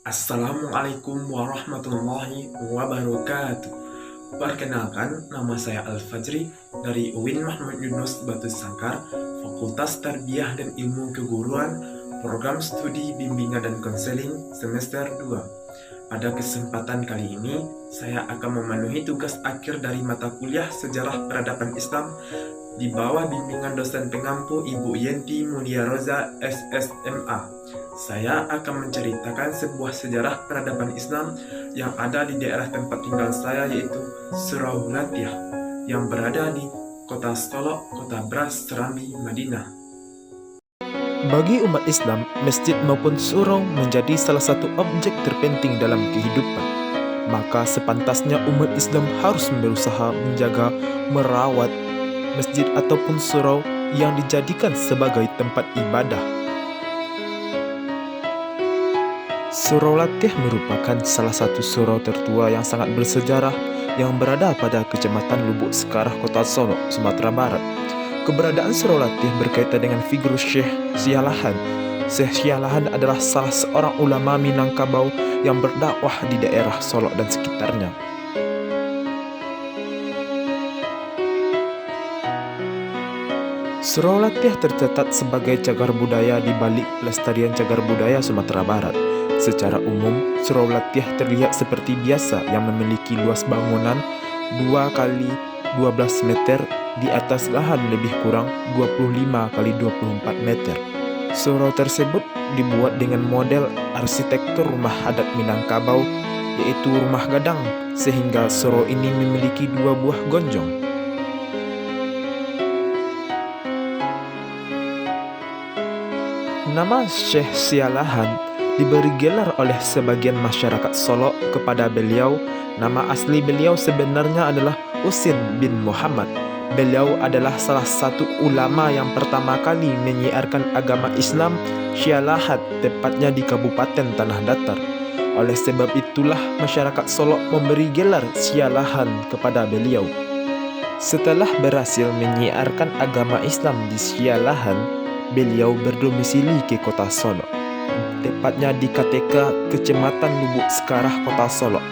Assalamualaikum warahmatullahi wabarakatuh. Perkenalkan, nama saya Al-Fajri dari UIN Muhammad Yunus Batu Sangkar, Fakultas Tarbiyah dan Ilmu Keguruan, Program Studi Bimbingan dan Konseling Semester 2. Pada kesempatan kali ini, saya akan memenuhi tugas akhir dari mata kuliah Sejarah Peradaban Islam di bawah bimbingan dosen pengampu Ibu Yenti Mulia Roza SSMA. Saya akan menceritakan sebuah sejarah peradaban Islam yang ada di daerah tempat tinggal saya, yaitu Surau Latiah yang berada di Kota Solok, Kota Bras, Serambi, Madinah. Bagi umat Islam, masjid maupun surau menjadi salah satu objek terpenting dalam kehidupan. Maka sepantasnya umat Islam harus berusaha menjaga, merawat masjid ataupun surau yang dijadikan sebagai tempat ibadah. Surau Latiah merupakan salah satu surau tertua yang sangat bersejarah yang berada pada Kecamatan Lubuk Sekarah, Kota Solok, Sumatera Barat. Keberadaan Surau Latiah berkaitan dengan figur Syekh Sialahan. Syekh Sialahan adalah salah seorang ulama Minangkabau yang berdakwah di daerah Solok dan sekitarnya. Surau Latiah tercatat sebagai cagar budaya di balik pelestarian cagar budaya Sumatera Barat. Secara umum, Surau Latiah terlihat seperti biasa yang memiliki luas bangunan 2 kali 12 meter di atas lahan lebih kurang 25 kali 24 meter. Surau tersebut dibuat dengan model arsitektur rumah adat Minangkabau, yaitu rumah gadang, sehingga surau ini memiliki 2 buah gonjong. Nama Syekh Sialahan diberi gelar oleh sebagian masyarakat Solok kepada beliau. Nama asli beliau sebenarnya adalah Usin bin Muhammad. Beliau adalah salah satu ulama yang pertama kali menyiarkan agama Islam Sialahat, tepatnya di Kabupaten Tanah Datar. Oleh sebab itulah masyarakat Solok memberi gelar Sialahan kepada beliau. Setelah berhasil menyiarkan agama Islam di Sialahan, beliau berdomisili ke Kota Solok, tepatnya di KTK Kecamatan Lubuk Sekarah, Kota Solok.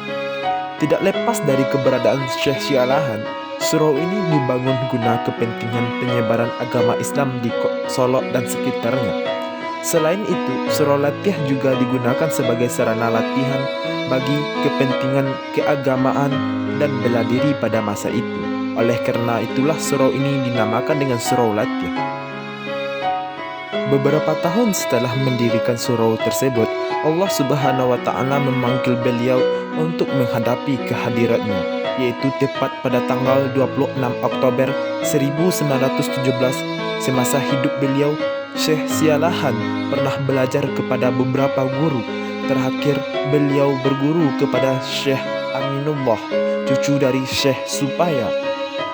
Tidak lepas dari keberadaan Syekh Sialahan, surau ini dibangun guna kepentingan penyebaran agama Islam di Solok dan sekitarnya. Selain itu, Surau Latiah juga digunakan sebagai sarana latihan bagi kepentingan keagamaan dan bela diri pada masa itu. Oleh karena itulah surau ini dinamakan dengan Surau Latiah. Beberapa tahun setelah mendirikan surau tersebut, Allah Subhanahu wa Ta'ala memanggil beliau untuk menghadapi kehadiratnya, yaitu tepat pada tanggal 26 Oktober 1917. Semasa hidup beliau, Syekh Sialahan pernah belajar kepada beberapa guru. Terakhir, beliau berguru kepada Syekh Aminullah, cucu dari Syekh Supaya.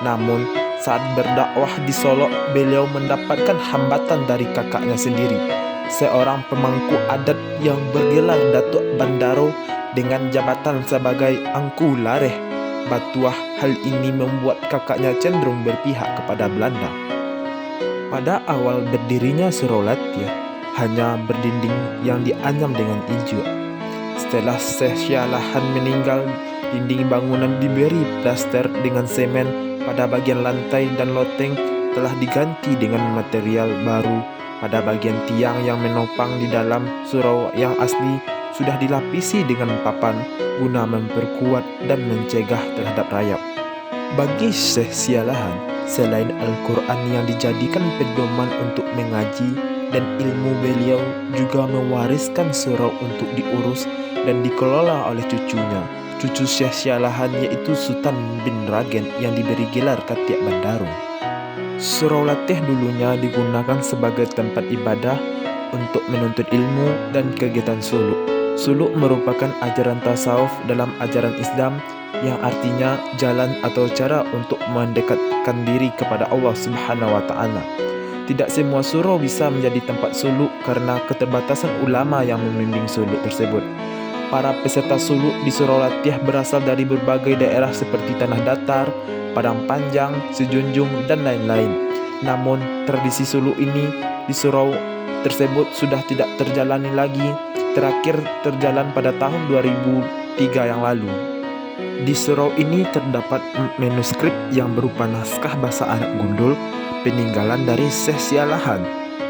Namun, saat berdakwah di Solok, beliau mendapatkan hambatan dari kakaknya sendiri, seorang pemangku adat yang bergelar Datuk Bandaro dengan jabatan sebagai Angku Lareh Batuah. Hal ini membuat kakaknya cenderung berpihak kepada Belanda. Pada awal berdirinya Surau Latiah hanya berdinding yang dianyam dengan ijo. Setelah Syekh Sialahan meninggal, dinding bangunan diberi plaster dengan semen. Pada bagian lantai dan loteng telah diganti dengan material baru. Pada bagian tiang yang menopang di dalam surau yang asli sudah dilapisi dengan papan guna memperkuat dan mencegah terhadap rayap. Bagi Syekh Sialahan, selain Al-Quran yang dijadikan pedoman untuk mengaji dan ilmu, beliau juga mewariskan surau untuk diurus dan dikelola oleh cucunya, cucu Syekh Sialahan, yaitu Sultan bin Ragen yang diberi gelar Katiak Bandaro. Surau Latiah dulunya digunakan sebagai tempat ibadah untuk menuntut ilmu dan kegiatan suluk. Suluk merupakan ajaran tasawuf dalam ajaran Islam yang artinya jalan atau cara untuk mendekatkan diri kepada Allah Subhanahu wa Ta'ala. Tidak semua surau bisa menjadi tempat suluk karena keterbatasan ulama yang membimbing suluk tersebut. Para peserta suluk di Surau Latiah berasal dari berbagai daerah seperti Tanah Datar, Padang Panjang, Sejunjung, dan lain-lain. Namun, tradisi suluk ini di surau tersebut sudah tidak terjalani lagi, terakhir terjalan pada tahun 2003 yang lalu. Di surau ini terdapat manuskrip yang berupa naskah bahasa Arab gundul peninggalan dari Syekh Sialahan.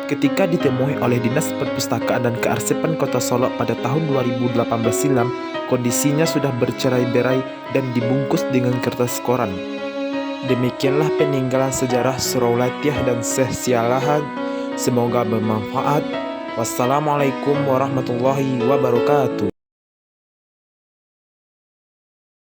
Ketika ditemui oleh Dinas Perpustakaan dan Kearsipan Kota Solok pada tahun 2018 silam, kondisinya sudah bercerai-berai dan dibungkus dengan kertas koran. Demikianlah peninggalan sejarah Surau Latiah dan Syekh Sialahan. Semoga bermanfaat. Wassalamualaikum warahmatullahi wabarakatuh.